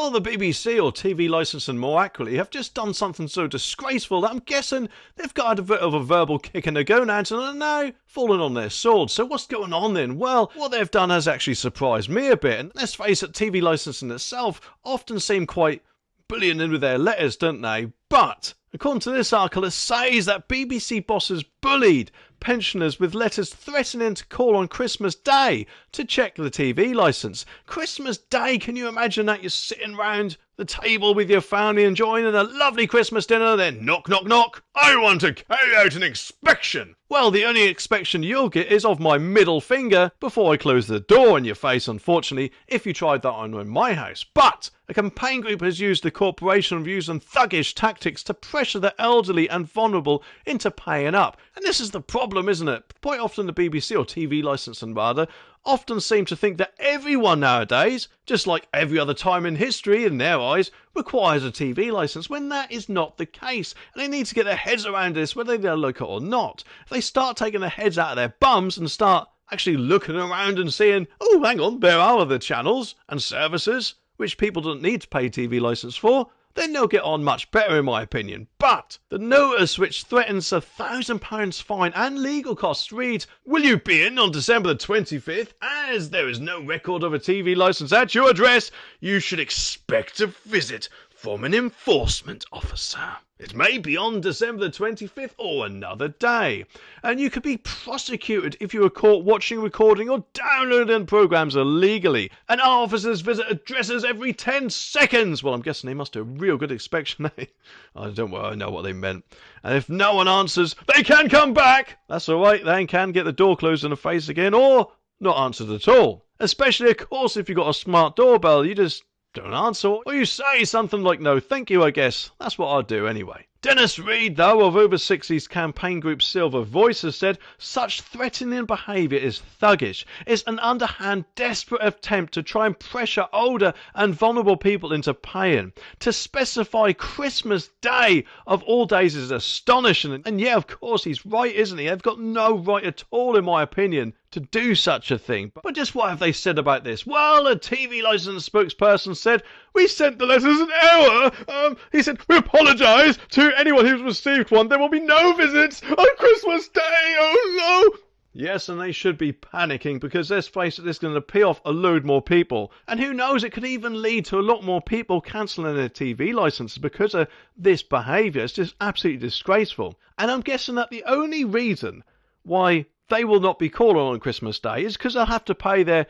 Well, the BBC, or TV licensing more accurately, have just done something so disgraceful that I'm guessing they've got a bit of a verbal kick in the gonads and are now falling on their swords. So what's going on then? Well, what they've done has actually surprised me a bit. And let's face it, TV licensing itself often seem quite bullying in with their letters, don't they? But according to this article, it says that BBC bosses bullied pensioners with letters threatening to call on Christmas Day to check the TV licence. Christmas Day, can you imagine that? You're sitting round the table with your family enjoying a lovely Christmas dinner, then knock, knock, knock. I want to carry out an inspection. Well, the only inspection you'll get is of my middle finger before I close the door in your face, unfortunately, if you tried that on in my house. But a campaign group has used the corporation of using thuggish tactics to pressure the elderly and vulnerable into paying up. And this is the problem, isn't it? Quite often the BBC, or TV licensing rather, often seem to think that everyone nowadays, just like every other time in history in their eyes, requires a TV licence, when that is not the case. And they need to get their heads around this, whether they like it or not. If they start taking their heads out of their bums and start actually looking around and seeing, oh, hang on, there are other channels and services which people don't need to pay TV licence for, then they'll get on much better in my opinion. But the notice, which threatens £1,000 fine and legal costs, reads, will you be in on December the 25th? As there is no record of a TV licence at your address, you should expect a visit from an enforcement officer. It may be on December the 25th or another day. And you could be prosecuted if you were caught watching, recording or downloading programmes illegally. And our officers visit addresses every 10 seconds. Well, I'm guessing they must do a real good inspection, eh? I don't know what they meant. And if no one answers, they can come back. That's alright, they can get the door closed in the face again or not answered at all. Especially, of course, if you've got a smart doorbell, you just don't answer, or you say something like no thank you, I guess. That's what I'd do anyway. Dennis Reed, though, of Over 60's campaign group Silver Voice, has said such threatening behaviour is thuggish. It's an underhand, desperate attempt to try and pressure older and vulnerable people into paying. To specify Christmas Day of all days is astonishing. And yeah, of course, he's right, isn't he? They've got no right at all, in my opinion, to do such a thing. But just what have they said about this? Well, a TV licence spokesperson said, we sent the letters an hour. He said, we apologise to anyone who's received one. There will be no visits on Christmas Day. Oh no. Yes, and they should be panicking, because let's face it, this is going to pee off a load more people. And who knows, it could even lead to a lot more people cancelling their TV licences because of this behaviour. It's just absolutely disgraceful. And I'm guessing that the only reason why they will not be calling on Christmas Day is because they'll have to pay their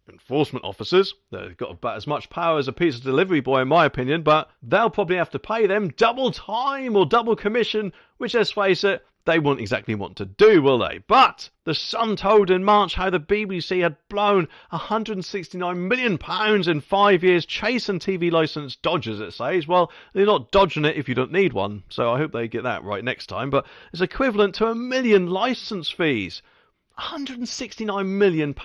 enforcement officers. They've got about as much power as a pizza delivery boy, in my opinion, but they'll probably have to pay them double time or double commission, which, let's face it, they won't exactly want to do, will they? But The Sun told in March how the BBC had blown £169 million in 5 years chasing TV licence dodgers, it says. Well, they're not dodging it if you don't need one, so I hope they get that right next time. But it's equivalent to £1 million licence fees. £169 million.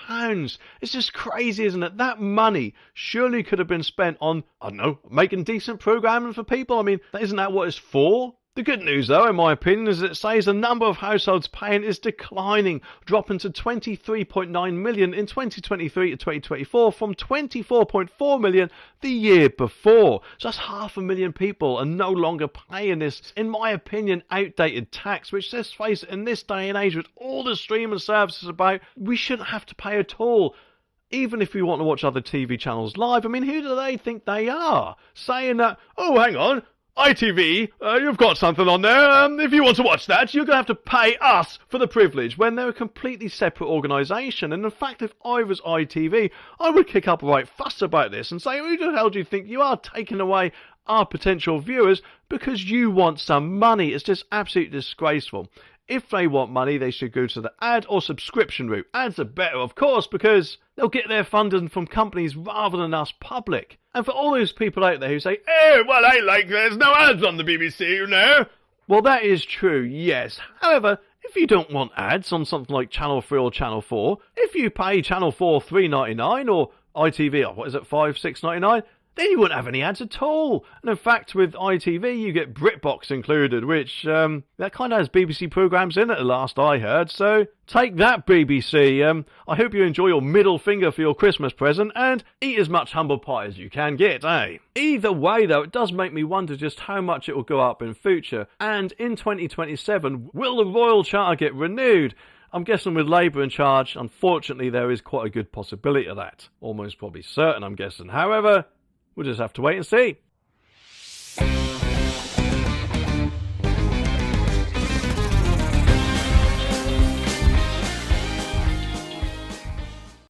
It's just crazy, isn't it? That money surely could have been spent on, I don't know, making decent programming for people. I mean, isn't that what it's for? The good news, though, in my opinion, is that it says the number of households paying is declining, dropping to 23.9 million in 2023 to 2024 from 24.4 million the year before. So that's 500,000 people are no longer paying this, in my opinion, outdated tax, which, let's face it, in this day and age with all the streaming services about, we shouldn't have to pay at all. Even if we want to watch other TV channels live, I mean, who do they think they are? Saying that, oh, hang on, ITV, you've got something on there. If you want to watch that, you're going to have to pay us for the privilege, when they're a completely separate organisation. And in fact, if I was ITV, I would kick up a right fuss about this and say, who the hell do you think you are, taking away our potential viewers because you want some money? It's just absolutely disgraceful. If they want money, they should go to the ad or subscription route. Ads are better, of course, because they'll get their funding from companies rather than us public. And for all those people out there who say, oh, well, I like there's no ads on the BBC, you know. Well, that is true, yes. However, if you don't want ads on something like Channel 3 or Channel 4, if you pay Channel 4 $3.99 or ITV, what is it, $5, $6.99, then you wouldn't have any ads at all. And in fact, with ITV, you get BritBox included, which, that kind of has BBC programmes in it, the last I heard. So, take that, BBC. I hope you enjoy your middle finger for your Christmas present, and eat as much humble pie as you can get, eh? Either way, though, it does make me wonder just how much it will go up in future. And in 2027, will the Royal Charter get renewed? I'm guessing with Labour in charge, unfortunately, there is quite a good possibility of that. Almost probably certain, I'm guessing. However, we'll just have to wait and see.